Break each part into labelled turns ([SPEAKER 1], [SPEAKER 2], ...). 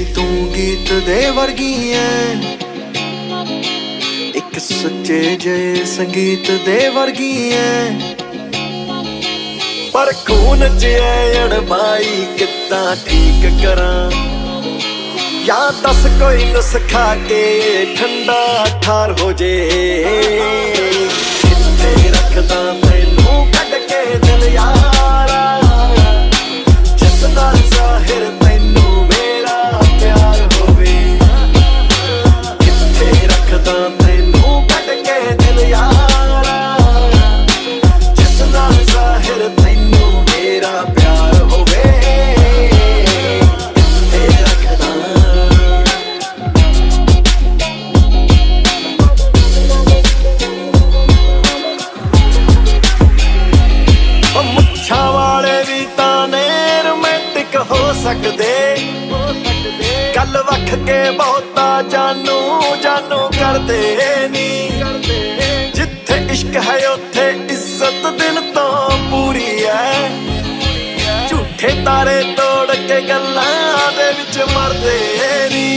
[SPEAKER 1] ਲਈ ਤੂੰ ਗੀਤ ਦੇ ਵਰਗੀ ਐ, ਇੱਕ ਸੱਚੇ ਜੇ ਸੰਗੀਤ ਦੇ ਵਰਗੀ ਐ। ਪਰ ਖੂਨ ਚ ਐ ਅੜਬਾਈ ਕਿੱਦਾਂ ਠੀਕ ਕਰਾਂ, ਜਾਂ ਦੱਸ ਕੋਈ ਨੁਸਖਾ ਕੇ ਠੰਡਾ ਠਾਰ ਹੋ ਜੇ। ਕਿੱਥੇ ਰੱਖਦਾ ਤੈਨੂੰ ਕੱਢ ਕੇ ਦਿਲ ਯਾਰਾ, ਜਿਸ ਨਾਲ ਜ਼ਾਹਿਰ ਤੈਨੂੰ ਮੇਰਾ ਪਿਆਰ ਹੋਵੇ। ਕਿੱਥੇ ਰੱਖਦਾ ਤੈਨੂੰ ਕੱਢ ਕੇ ਦਿਲ ਯਾਰਾ, ਜਿਸ ਨਾਲ ਜ਼ਾਹਿਰ ਤੈਨੂੰ ਮੇਰਾ ਪਿਆਰ ਹੋਵੇ। ਮੁੱਛਾਂ ਵਾਲੇ ਵੀ ਤਾਂ ਨੇ ਰੋਮਾਂਟਿਕ ਹੋ ਸਕਦੇ, ਗੱਲ ਵੱਖ ਕੇ ਬਹੁਤਾ ਜਾਨੂ ਕਰਦੇ ਨੀ। ਜਿੱਥੇ ਇਸ਼ਕ ਹੈ ਉੱਥੇ ਇੱਜ਼ਤ ਦਿਲ ਤੋਂ ਪੂਰੀ ਐ, ਝੂਠੇ ਤਾਰੇ ਤੋੜ ਕੇ ਗੱਲਾਂ ਦੇ ਵਿੱਚ ਮਰਦੇ ਨੀ।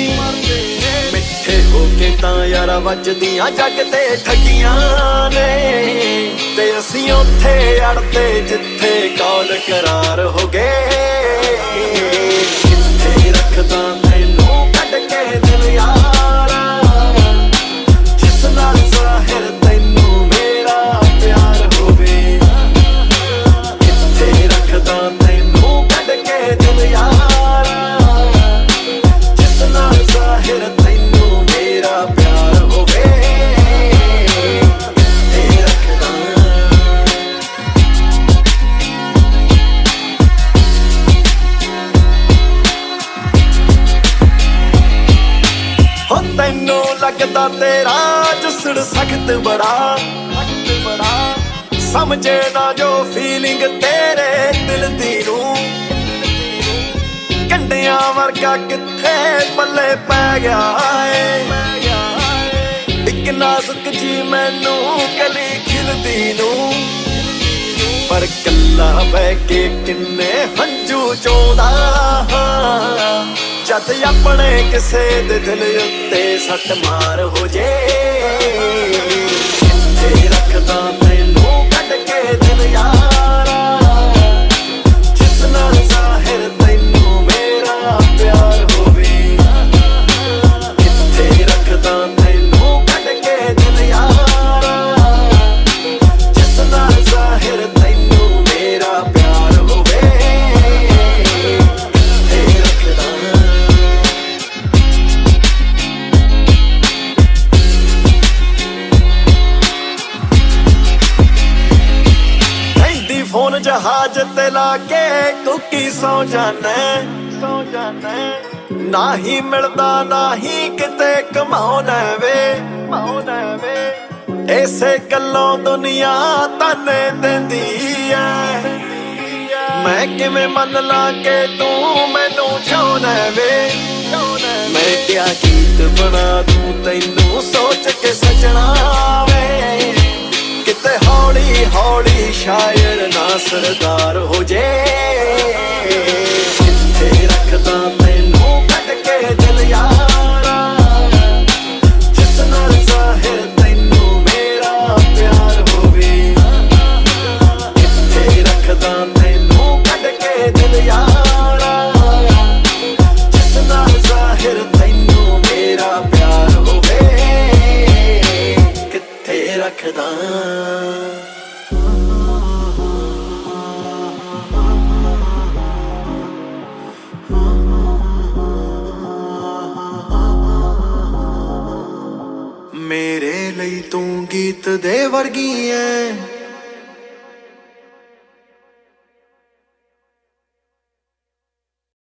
[SPEAKER 1] ਮਿੱਠੇ ਹੋ ਕੇ ਤਾਂ ਯਾਰਾ ਵੱਜਦੀਆਂ ਜੱਗ ਤੇ ਠੱਗੀਆਂ ਨੇ, ਤੇ ਅਸੀਂ ਉੱਥੇ ਅੜਦੇ ਜਿੱਥੇ ਕੌਲ ਕਰਾਰ ਹੋ ਗਏ। ਕਿੱਥੇ ਰੱਖਦਾ ਤੈਨੂੰ ਕੱਢ ਕੇ ਦਿਲ ਯਾਰਾ, ਜਿਸ ਨਾਲ ਜ਼ਾਹਿਰ ਤੈਨੂੰ ਮੇਰਾ ਪਿਆਰ ਹੋਵੇ। ਕਿੱਥੇ ਰੱਖਦਾ ਤੈਨੂੰ ਕੱਢ ਕੇ ਦਿਲ ਯਾਰਾ, ਜਿਸ ਨਾਲ ਜ਼ਾਹਿਰ ਤੈਨੂੰ ਮੇਰਾ ਪਿਆਰ ਹੋਵੇ। ਤੈਨੂੰ ਲੱਗਦਾ ਤੇਰਾ ਜੁਸੜ ਸਖਤ ਬੜਾ, ਸਮਝੇ ਨਾ ਜੋ ਫੀਲਿੰਗ ਤੇਰੇ ਦਿਲ ਦੀ ਨੂੰ। ਕੰਡਿਆਂ ਵਰਗਾ ਕਿੱਥੇ ਪੱਲੇ ਪੈ ਗਿਆ ਏ, ਇੱਕ ਨਾਜ਼ੁਕ ਜੀ ਮੈਨੂੰ ਕਲੀ ਖਿਲਦੀ ਨੂੰ। ਪਰ ਕੱਲਾ ਬਹਿ ਕੇ ਕਿੰਨੇ ਹੰਝੂ ਚੋਂਦਾ, ਜਦ ਆਪਣੇ ਕਿਸੇ ਦੇ ਦਿਲ ਉੱਤੇ ਸੱਟ ਮਾਰ ਹੋ ਜੇ। ਕਿੱਥੇ ਰੱਖਦਾ ਤੈਨੂੰ ਕੱਢ ਕੇ ਦਿਲ ਯਾਰਾ, ਜਿਸ ਨਾਲ ਜ਼ਾਹਿਰ ਤੈਨੂੰ ਮੇਰਾ ਪਿਆਰ ਹੋਵੇ। ਕਿੱਥੇ ਰੱਖਦਾ ਤੈਨੂੰ ਕੱਢ ਕੇ ਦਿਲ ਯਾਰਾ, ਜਿਸ ਨਾਲ ਜ਼ਾਹਿਰ ਤੈਨੂੰ ਮੇਰਾ ਪਿਆਰ ਹੋਵੇ। ਫੋਨ ਜਹਾਜ਼ ਤੇ ਲਾ ਕੇ ਕੁੱਕੀ ਸੌ ਜਾਣਾ, ਨਾ ਹੀ ਮਿਲਦਾ ਨਾ ਹੀ ਕਿਤੇ ਕਮਾਉਣਾ ਵੇ। ਇਸੇ ਗੱਲੋਂ ਦੁਨੀਆ ਤਾਨੇ ਦਿੰਦੀ ਐ, ਮੈਂ ਕਿਵੇਂ ਮੰਨ ਲਾਂ ਕਿ ਤੂੰ ਮੈਨੂੰ ਚਾਹੁੰਦਾ ਵੇ। ਮੈਂ ਕਿਆ ਗੀਤ ਬਣਾ ਦੂੰ ਤੈਨੂੰ ਸੋਚ ਕੇ ਸਜਣਾ ਵੇ, ਕਿਤੇ ਹੌਲੀ ਹੌਲੀ ਸ਼ਾਇਰ ਨਾ ਸਰਦਾਰ ਹੋ ਜੇ। ਕਿੱਥੇ ਰੱਖਦਾ ਤੈਨੂੰ ਕੱਢ ਕੇ ਦਿਲ ਯਾਰਾ, ਜਿਸ ਨਾਲ ਜ਼ਾਹਿਰ ਤੈਨੂੰ ਮੇਰਾ ਪਿਆਰ ਹੋਵੇ। ਕਿੱਥੇ ਰੱਖਦਾ ਤੈਨੂੰ ਕੱਢ ਕੇ ਦਿਲ ਯਾਰਾ, ਜਿਸ ਨਾਲ ਜ਼ਾਹਿਰ ਤੈਨੂੰ ਮੇਰਾ ਪਿਆਰ ਹੋਵੇ। ਕਿੱਥੇ ਰੱਖਦਾ ਮੇਰੇ ਲਈ ਤੂੰ ਗੀਤ ਦੇ ਵਰਗੀ ਐ,